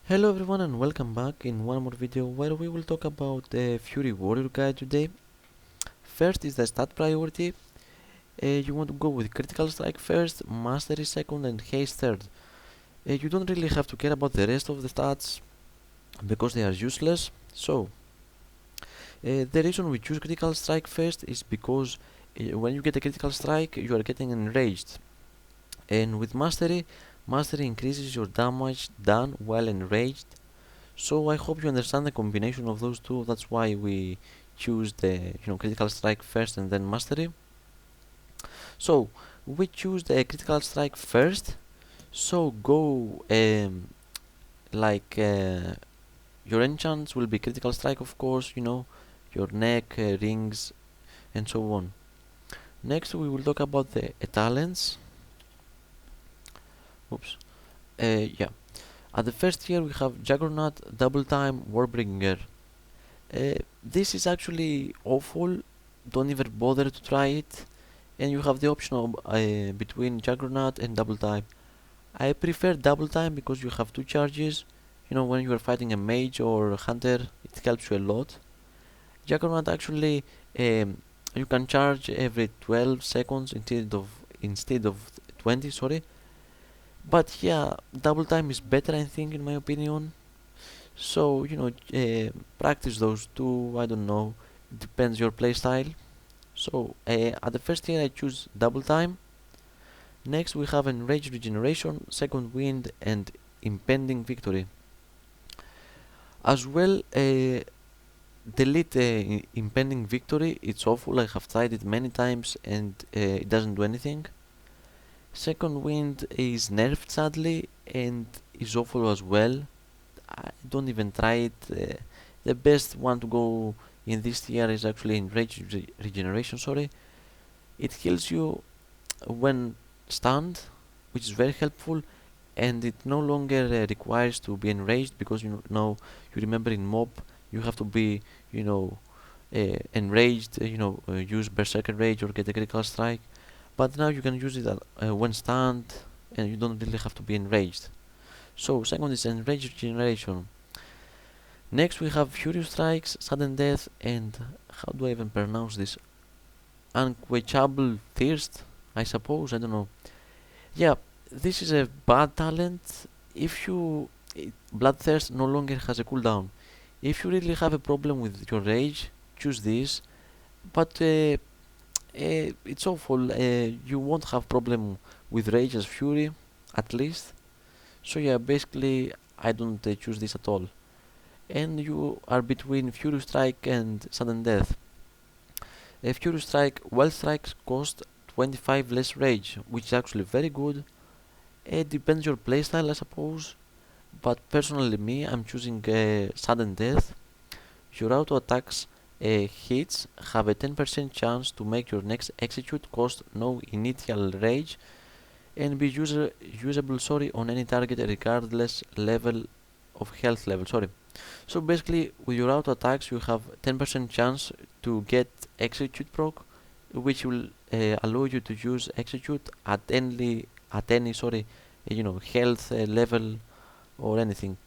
Hello everyone and welcome back in one more video where we will talk about the Fury Warrior guide today. First is the stat priority. You want to go with critical strike first, mastery second and haste third. You don't really have to care about the rest of the stats because they are useless. So, the reason we choose critical strike first is because when you get a critical strike you are getting enraged. And with mastery increases your damage done while enraged. So I hope you understand the combination of those two. That's why we choose the critical strike first and then mastery. So we choose the critical strike first. So go like your enchants will be critical strike, of course. Your neck, rings, and so on. Next we will talk about the talents. Oops. Yeah. At the first tier we have Juggernaut, Double Time, Warbringer. This is actually awful. Don't even bother to try it. And you have the option of, between Juggernaut and Double Time. I prefer Double Time because you have two charges. When you are fighting a mage or a hunter, it helps you a lot. Juggernaut actually, you can charge every 12 seconds instead of 20. Sorry, but yeah, Double Time is better, I think, in my opinion. So practice those two. I don't know, depends your playstyle. So at the first tier I choose Double Time. Next we have Enraged Regeneration, Second Wind and Impending Victory. As well, delete Impending Victory. It's awful. I have tried it many times and it doesn't do anything. Second Wind is nerfed sadly and is awful as well. I don't even try it. The best one to go in this tier is actually Enraged Regeneration. Sorry, it heals you when stunned, which is very helpful, and it no longer requires to be enraged because you remember in mob you have to be enraged, use berserker rage or get a critical strike, but now you can use it when stunned and you don't really have to be enraged. So second is enraged regeneration. Next we have furious strikes, sudden death, and how do I even pronounce this? Unquenchable thirst, I suppose. I don't know. Yeah, this is a bad talent. If you bloodthirst no longer has a cooldown. If you really have a problem with your rage, choose this. But it's awful. You won't have problem with rage as fury, at least. So yeah, basically I don't choose this at all. And you are between Furious Strike and Sudden Death. A Furious Strike, Wild Strikes cost 25 less rage, which is actually very good. It depends your playstyle, I suppose, but personally me, I'm choosing Sudden Death. Your auto attacks hits have a 10% chance to make your next execute cost no initial rage and be usable on any target regardless level of health level. So basically, with your auto attacks, you have 10% chance to get execute proc, which will allow you to use execute at any health level or anything.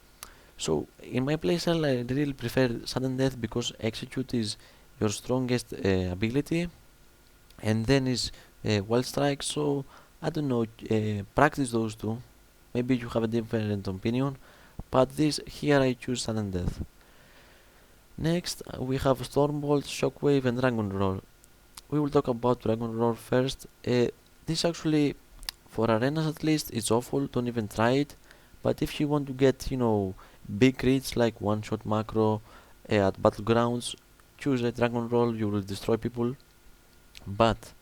So in my playstyle, I really prefer sudden death because execute is your strongest ability, and then is wild strike. So I don't know, practice those two. Maybe you have a different opinion, but this here I choose sudden death. Next, we have Stormbolt, Shockwave, and Dragon Roar. We will talk about Dragon Roar first. This actually, for arenas at least, it's awful. Don't even try it. But if you want to get, big crits like one-shot macro at battlegrounds, choose a Dragon Roar. You will destroy people. But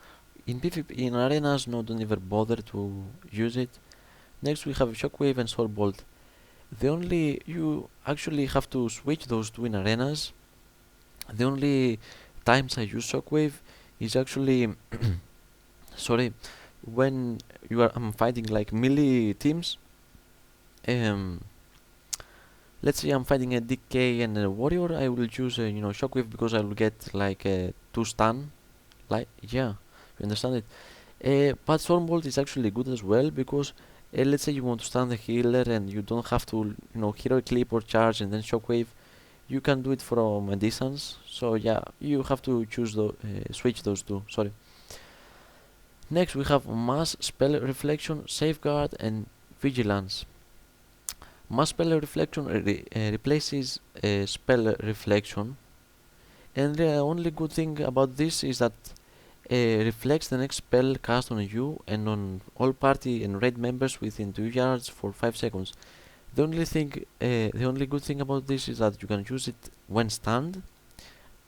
in PvP, in arenas, no, don't even bother to use it. Next, we have Shockwave and Stormbolt. The only you actually have to switch those two in arenas. The only times I use Shockwave is actually sorry, when I'm fighting like melee teams. Um, let's say I'm fighting a DK and a warrior. I will choose Shockwave because I will get like a 2 stun. Like, yeah, you understand it. But Stormbolt is actually good as well because Let's say you want to stun the healer and you don't have to, hero clip or charge and then shockwave. You can do it from a distance. So yeah, you have to switch those two. Sorry. Next we have mass spell reflection, safeguard, and vigilance. Mass spell reflection replaces spell reflection, and the only good thing about this is that reflects the next spell cast on you and on all party and raid members within 2 yards for 5 seconds. The only good thing about this is that you can use it when stunned,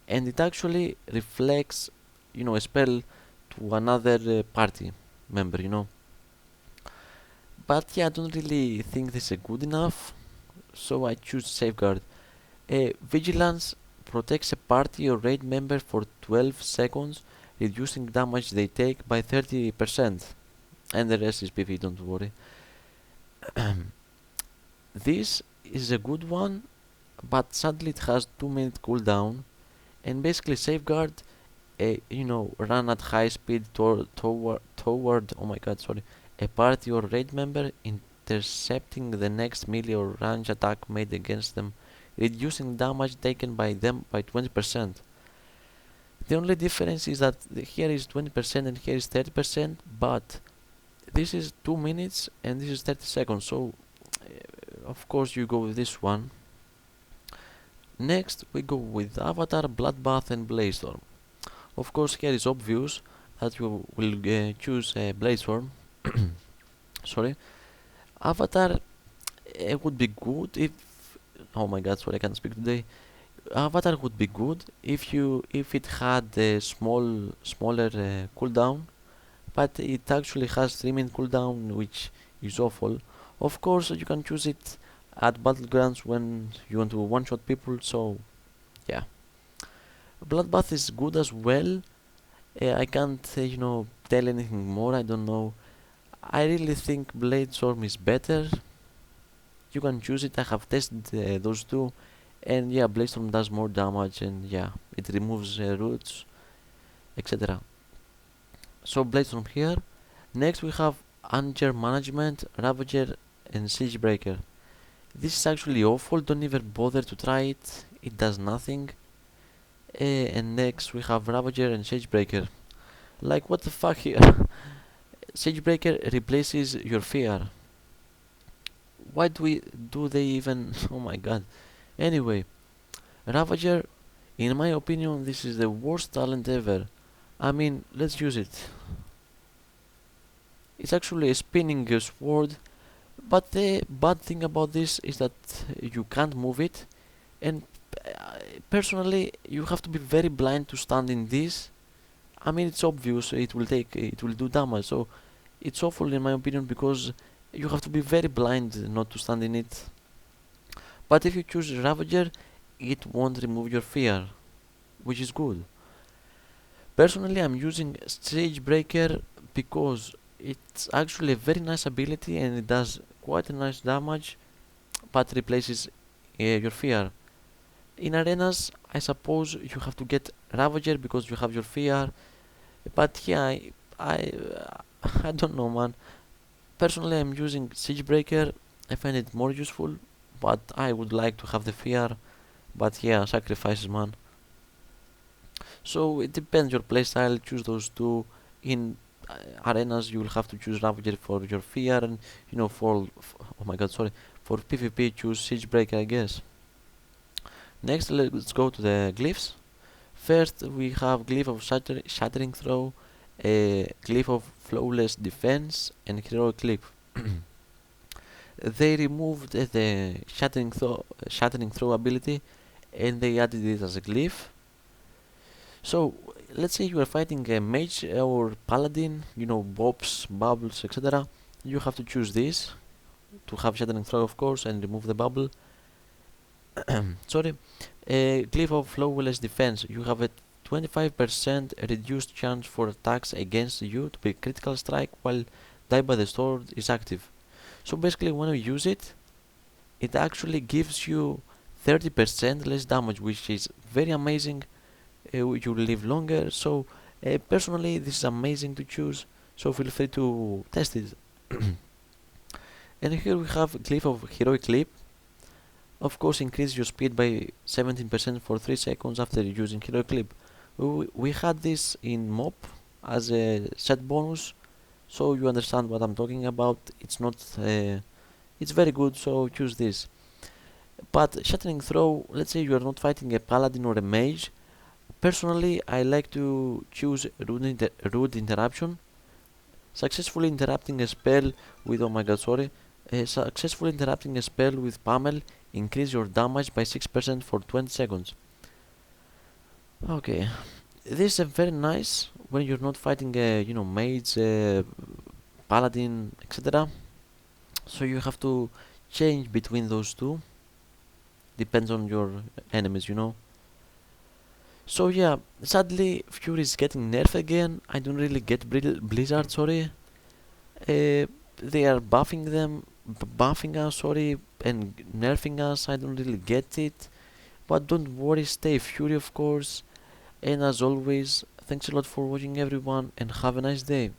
and it actually reflects, a spell to another party member. But yeah, I don't really think this is good enough, so I choose safeguard. Vigilance protects a party or raid member for 12 seconds, reducing damage they take by 30%, and the rest is PvP, don't worry. This is a good one, but sadly it has 2-minute cooldown, and basically safeguard, run at high speed toward oh my god, sorry, a party or raid member, intercepting the next melee or range attack made against them, reducing damage taken by them by 20%. The only difference is that here is 20% and here is 30%, but this is 2 minutes and this is 30 seconds, so of course you go with this one. Next we go with Avatar, Bloodbath, and Bladestorm. Of course here is obvious that you will choose Bladestorm. Sorry. Avatar would be good if, oh my god, sorry, I can't speak today. Avatar would be good if it had a smaller cooldown, but it actually has 3-minute cooldown, which is awful. Of course you can choose it at battlegrounds when you want to one-shot people, so yeah. Bloodbath is good as well. I can't tell anything more, I don't know. I really think Bladestorm is better. You can choose it, I have tested those two, and yeah, Bladestorm does more damage, and yeah, it removes roots, etc. So Bladestorm here. Next we have Anger Management, Ravager, and Siegebreaker. This is actually awful, don't even bother to try it, it does nothing. And next we have Ravager and Siegebreaker. Like, what the fuck here? Siegebreaker replaces your fear. Why do they even oh my god. Anyway, Ravager, in my opinion, this is the worst talent ever. I mean, let's use it. It's actually a spinning sword, but the bad thing about this is that you can't move it, and personally you have to be very blind to stand in this. I mean, it's obvious it will do damage, so it's awful in my opinion because you have to be very blind not to stand in it. But if you choose Ravager, it won't remove your fear, which is good. Personally, I'm using Siegebreaker because it's actually a very nice ability and it does quite a nice damage, but replaces your fear. In arenas, I suppose you have to get Ravager because you have your fear, but yeah, I don't know, man. Personally, I'm using Siegebreaker. I find it more useful, but I would like to have the fear. But yeah, sacrifices, man. So it depends your playstyle. Choose those two. In arenas, you will have to choose Ravager for your fear, and oh my god, sorry, for PvP, choose Siegebreaker, I guess. Next, let's go to the glyphs. First, we have Glyph of Shattering Throw, Glyph of Flawless Defense, and Heroic Clip. They removed the Shattering Throw ability, and they added it as a glyph. So, let's say you are fighting a mage or paladin, bops, bubbles, etc. You have to choose this to have Shattering Throw, of course, and remove the bubble. Sorry. Glyph of Flawless Defense. You have a 25% reduced chance for attacks against you to be critical strike while Die by the Sword is active. So basically, when you use it, it actually gives you 30% less damage, which is very amazing. You live longer. So personally, this is amazing to choose. So feel free to test it. And here we have Glyph of Heroic Leap. Of course, increase your speed by 17% for 3 seconds after using Heroic Leap. We had this in MOP as a set bonus, so you understand what I'm talking about. It's not, it's very good, so use this. But Shattering Throw, let's say you are not fighting a paladin or a mage. Personally, I like to choose Rude Interruption. Successfully interrupting a spell with, oh my god, sorry. Successfully interrupting a spell with Pummel, increase your damage by 6% for 20 seconds. Okay, this is very nice when you're not fighting a, mage, paladin, etc. So you have to change between those two. Depends on your enemies. So yeah, sadly, Fury is getting nerfed again. I don't really get Blizzard, sorry. They are buffing us, sorry, and nerfing us. I don't really get it. But don't worry, stay Fury, of course. And as always, thanks a lot for watching, everyone, and have a nice day.